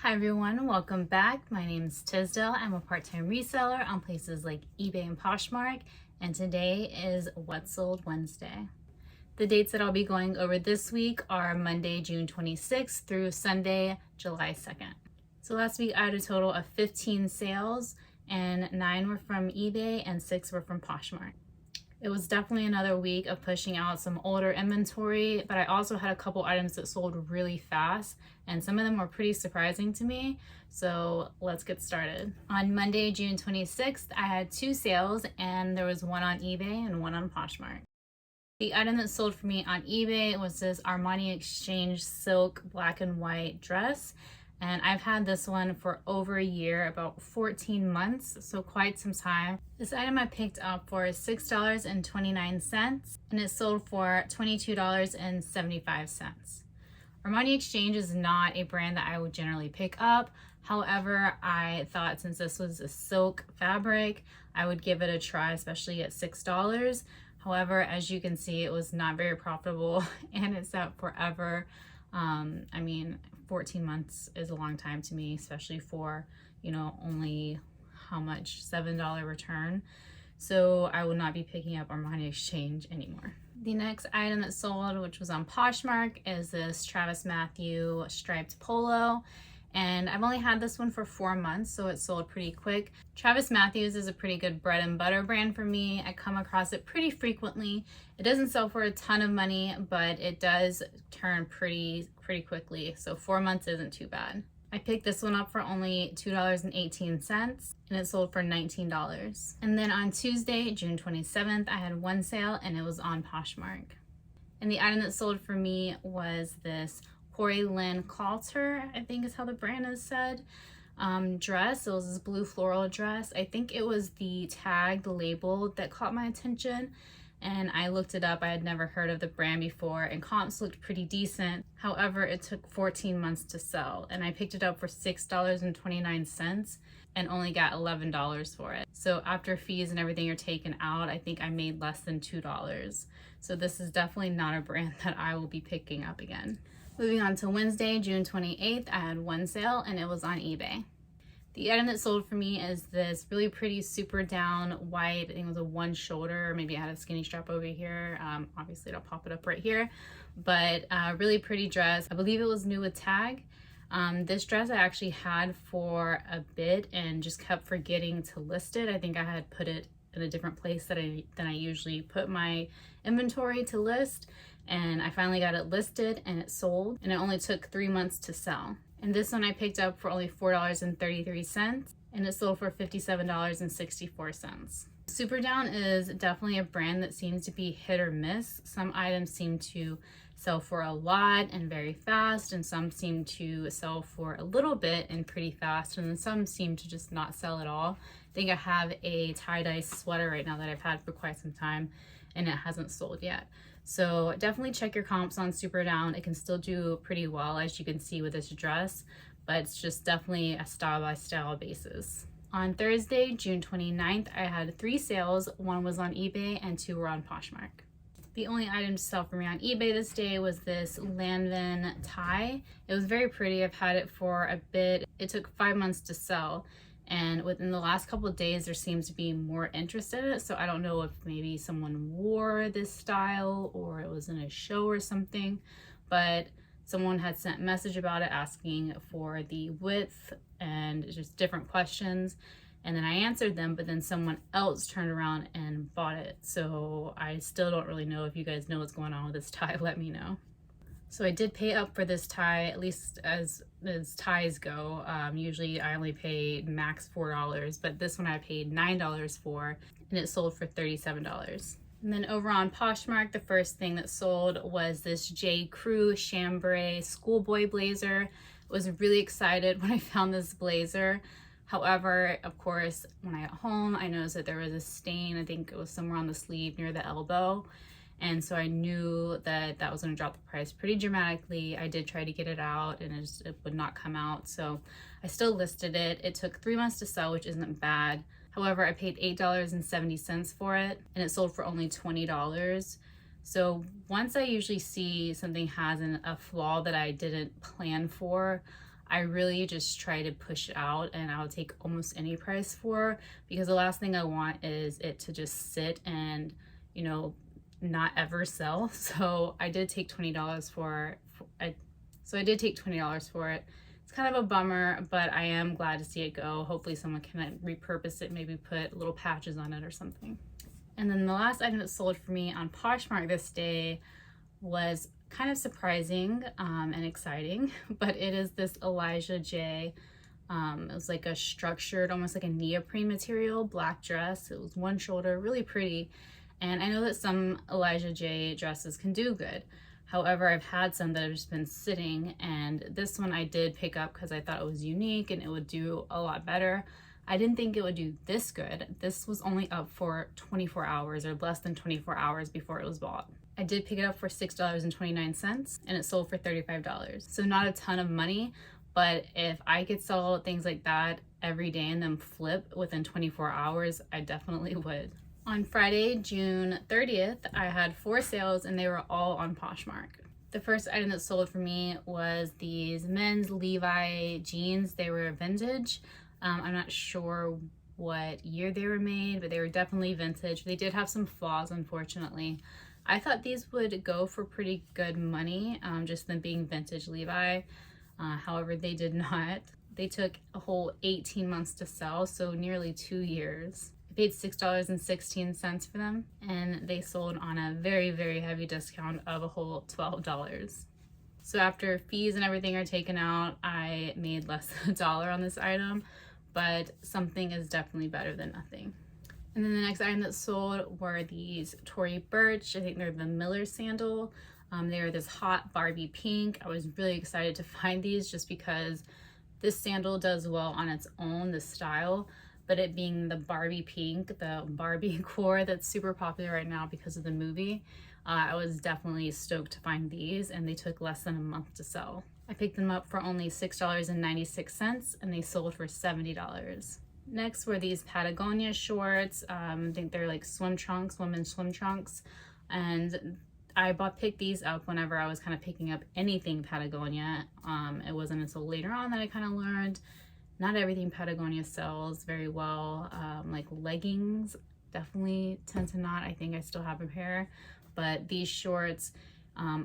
Hi everyone, welcome back. My name is Tisdale. I'm a part-time reseller on places like eBay and Poshmark, and today is What Sold Wednesday. The dates that I'll be going over this week are Monday, June 26th through Sunday, July 2nd. So last week I had a total of 15 sales, and 9 were from eBay and 6 were from Poshmark. It was definitely another week of pushing out some older inventory, but I also had a couple items that sold really fast, and some of them were pretty surprising to me. So let's get started. On Monday, June 26th, I had 2 sales, and there was one on eBay and one on Poshmark. The item that sold for me on eBay was this Armani Exchange silk black and white dress. And I've had this one for over a year, about 14 months, so quite some time. This item I picked up for $6.29, and it sold for $22.75. Armani Exchange is not a brand that I would generally pick up. However, I thought since this was a silk fabric, I would give it a try, especially at $6. However, as you can see, it was not very profitable and it sat forever. 14 months is a long time to me, especially for, only how much? $7 return. So I will not be picking up Armani Exchange anymore. The next item that sold, which was on Poshmark, is this Travis Matthew striped polo. And I've only had this one for 4 months, so it sold pretty quick. Travis Matthews is a pretty good bread and butter brand for me. I come across it pretty frequently. It doesn't sell for a ton of money, but it does turn pretty quickly, so 4 months isn't too bad. I picked this one up for only $2.18, and it sold for $19. And then on Tuesday, June 27th, I had one sale, and it was on Poshmark. And the item that sold for me was this Corey Lynn Coulter, I think is how the brand is said, dress. It was this blue floral dress. I think it was the tag, the label that caught my attention, and I looked it up. I had never heard of the brand before, and comps looked pretty decent. However, it took 14 months to sell, and I picked it up for $6.29 and only got $11 for it. So after fees and everything are taken out, I think I made less than $2. So this is definitely not a brand that I will be picking up again. Moving on to Wednesday, June 28th, I had one sale, and it was on eBay. The item that sold for me is this really pretty super down white, I think it was a one shoulder, or maybe I had a skinny strap over here. Obviously it'll pop it up right here, but really pretty dress. I believe it was new with tag. This dress I actually had for a bit and just kept forgetting to list it. I think I had put it in a different place than I usually put my inventory to list. And I finally got it listed and it sold, and it only took 3 months to sell. And this one I picked up for only $4.33, and it sold for $57.64. Superdown is definitely a brand that seems to be hit or miss. Some items seem to sell for a lot and very fast, and some seem to sell for a little bit and pretty fast, and then some seem to just not sell at all. I think I have a tie-dye sweater right now that I've had for quite some time, and it hasn't sold yet. So definitely check your comps on Superdown. It can still do pretty well, as you can see with this dress, but it's just definitely a style by style basis. On Thursday, June 29th, I had 3 sales. 1 was on eBay and 2 were on Poshmark. The only item to sell for me on eBay this day was this Lanvin tie. It was very pretty. I've had it for a bit. It took 5 months to sell, and within the last couple of days there seems to be more interest in it. So I don't know if maybe someone wore this style or it was in a show or something, but someone had sent a message about it asking for the width and just different questions, and then I answered them, but then someone else turned around and bought it. So I still don't really know. If you guys know what's going on with this tie, let me know. So I did pay up for this tie, at least as ties go. Usually I only pay max $4, but this one I paid $9 for, and it sold for $37. And then over on Poshmark, the first thing that sold was this J. Crew chambray schoolboy blazer. I was really excited when I found this blazer. However, of course, when I got home, I noticed that there was a stain. I think it was somewhere on the sleeve near the elbow. And so I knew that that was going to drop the price pretty dramatically. I did try to get it out, and it would not come out. So I still listed it. It took 3 months to sell, which isn't bad. However, I paid $8.70 for it, and it sold for only $20. So once I usually see something has a flaw that I didn't plan for, I really just try to push it out, and I'll take almost any price for, because the last thing I want is it to just sit and, you know, not ever sell. So I did take $20 for I did take $20 for it. It's kind of a bummer, but I am glad to see it go. Hopefully someone can repurpose it, maybe put little patches on it or something. And then the last item that sold for me on Poshmark this day was kind of surprising and exciting, but it is this Elijah J. It was like a structured, almost like a neoprene material, black dress. It was one shoulder, really pretty. And I know that some Elijah J dresses can do good. However, I've had some that have just been sitting, and this one I did pick up because I thought it was unique and it would do a lot better. I didn't think it would do this good. This was only up for 24 hours or less than 24 hours before it was bought. I did pick it up for $6.29 and it sold for $35. So not a ton of money, but if I could sell things like that every day and then flip within 24 hours, I definitely would. On Friday, June 30th, I had 4 sales and they were all on Poshmark. The first item that sold for me was these men's Levi jeans. They were vintage. I'm not sure what year they were made, but they were definitely vintage. They did have some flaws, unfortunately. I thought these would go for pretty good money, just them being vintage Levi. However, they did not. They took a whole 18 months to sell, so nearly 2 years. I paid $6.16 for them, and they sold on a very, very heavy discount of a whole $12. So after fees and everything are taken out, I made less than $1 on this item, but something is definitely better than nothing. And then the next item that sold were these Tory Burch. I think they're the Miller sandal. They were this hot Barbie pink. I was really excited to find these just because this sandal does well on its own, the style, but it being the Barbie pink, the Barbie core that's super popular right now because of the movie, I was definitely stoked to find these, and they took less than a month to sell. I picked them up for only $6.96 and they sold for $70. Next were these Patagonia shorts. I think they're like swim trunks, women's swim trunks. And I picked these up whenever I was kind of picking up anything Patagonia. It wasn't until later on that I kind of learned not everything Patagonia sells very well. Like leggings definitely tend to not. I think I still have a pair, but these shorts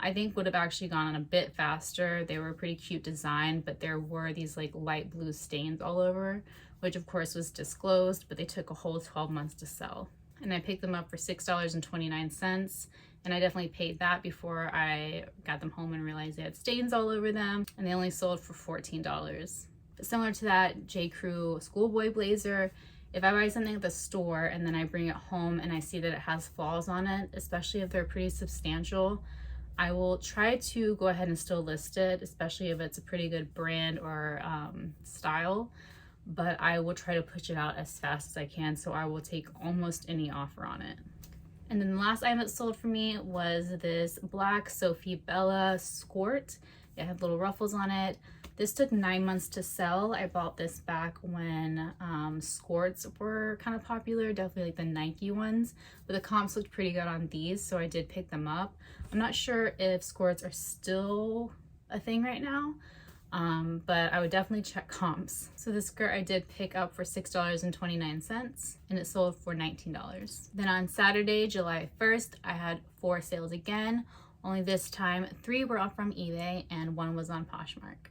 I think would have actually gone on a bit faster. They were a pretty cute design, but there were these like light blue stains all over, which of course was disclosed, but they took a whole 12 months to sell. And I picked them up for $6.29, and I definitely paid that before I got them home and realized they had stains all over them, and they only sold for $14. But similar to that J. Crew schoolboy blazer, if I buy something at the store and then I bring it home and I see that it has flaws on it, especially if they're pretty substantial, I will try to go ahead and still list it, especially if it's a pretty good brand or style, but I will try to push it out as fast as I can, so I will take almost any offer on it. And then the last item that sold for me was this black Sophie Bella skirt. It had little ruffles on it. This took 9 months to sell. I bought this back when skirts were kind of popular, definitely like the Nike ones, but the comps looked pretty good on these, so I did pick them up. I'm not sure if skirts are still a thing right now, but I would definitely check comps. So this skirt I did pick up for $6.29 and it sold for $19. Then on Saturday, July 1st, I had 4 sales again, only this time 3 were off from eBay and 1 was on Poshmark.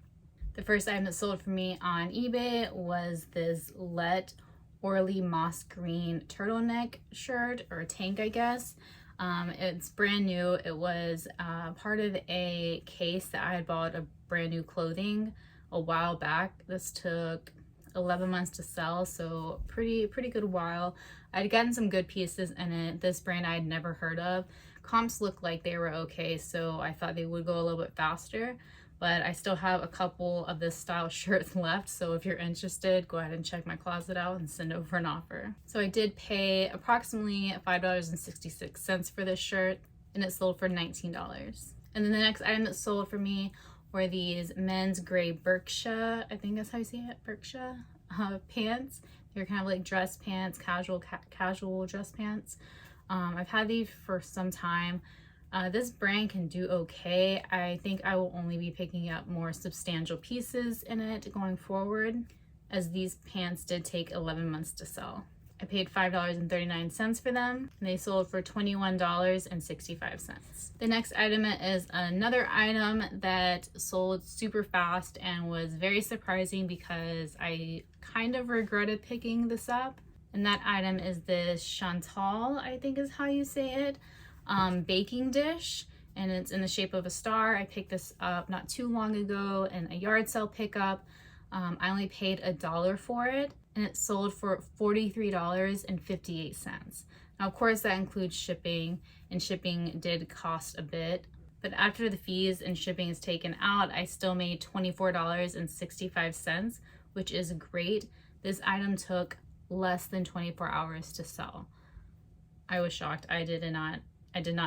The first item that sold for me on eBay was this Let Orly moss green turtleneck shirt, or tank I guess. It's brand new. It was part of a case that I had bought of brand new clothing a while back. This took 11 months to sell, so pretty good while. I'd gotten some good pieces in it. This brand I had never heard of. Comps looked like they were okay, so I thought they would go a little bit faster. But I still have a couple of this style shirts left, so if you're interested, go ahead and check my closet out and send over an offer. So I did pay approximately $5.66 for this shirt, and it sold for $19. And then the next item that sold for me were these men's gray Berkshire, I think that's how you say it, Berkshire pants. They're kind of like dress pants, casual dress pants. I've had these for some time. This brand can do okay. I think I will only be picking up more substantial pieces in it going forward, as these pants did take 11 months to sell. I paid $5.39 for them, and they sold for $21.65. The next item is another item that sold super fast and was very surprising because I kind of regretted picking this up. And that item is this Chantal, I think is how you say it, baking dish, and it's in the shape of a star. I picked this up not too long ago in a yard sale pickup. I only paid $1 for it, and it sold for $43.58. Now, of course, that includes shipping, and shipping did cost a bit, but after the fees and shipping is taken out, I still made $24.65, which is great. This item took less than 24 hours to sell. I was shocked. I did not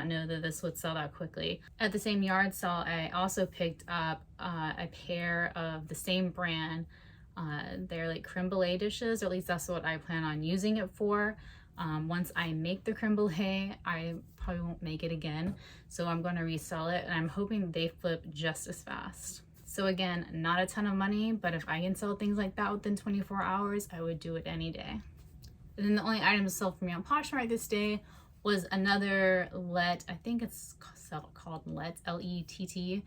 know that this would sell that quickly. At the same yard sale, I also picked up a pair of the same brand. They're like creme brulee dishes, or at least that's what I plan on using it for. Once I make the creme brulee, I probably won't make it again, so I'm going to resell it, and I'm hoping they flip just as fast. So again, not a ton of money, but if I can sell things like that within 24 hours, I would do it any day. And then the only item to sell for me on Poshmark this day was another Let, I think it's called Let, L-E-T-T,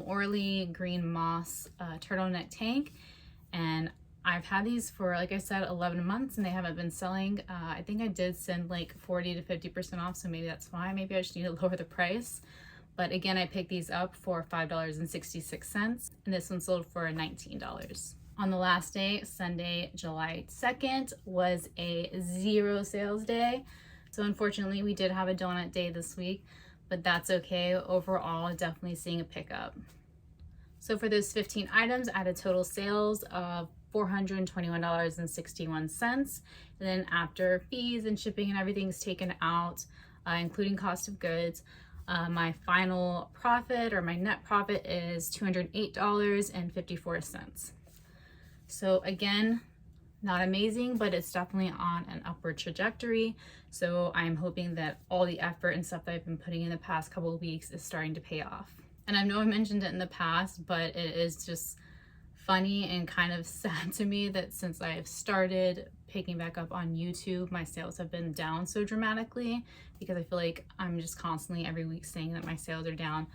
Orly Green Moss turtleneck tank. And I've had these for, like I said, 11 months, and they haven't been selling. I think I did send like 40 to 50% off, so maybe that's fine. Maybe I just need to lower the price. But again, I picked these up for $5.66, and this one sold for $19. On the last day, Sunday, July 2nd, was a zero sales day. So unfortunately, we did have a donut day this week, but that's okay. Overall, definitely seeing a pickup. So for those 15 items, I had a total sales of $421.61. And then after fees and shipping and everything's taken out, including cost of goods, my final profit, or my net profit, is $208.54. So again, not amazing, but it's definitely on an upward trajectory. So I'm hoping that all the effort and stuff that I've been putting in the past couple of weeks is starting to pay off. And I know I mentioned it in the past, but it is just funny and kind of sad to me that since I have started picking back up on YouTube, my sales have been down so dramatically, because I feel like I'm just constantly every week saying that my sales are down.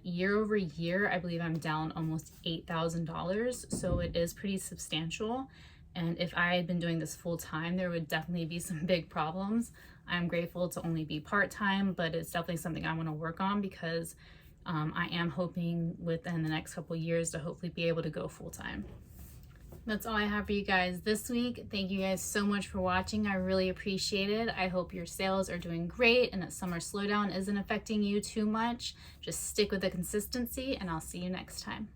Year over year, I believe I'm down almost $8,000, so it is pretty substantial. And if I had been doing this full time, there would definitely be some big problems. I'm grateful to only be part-time, but it's definitely something I want to work on, because I am hoping within the next couple of years to hopefully be able to go full-time. That's all I have for you guys this week. Thank you guys so much for watching. I really appreciate it. I hope your sales are doing great and that summer slowdown isn't affecting you too much. Just stick with the consistency, and I'll see you next time.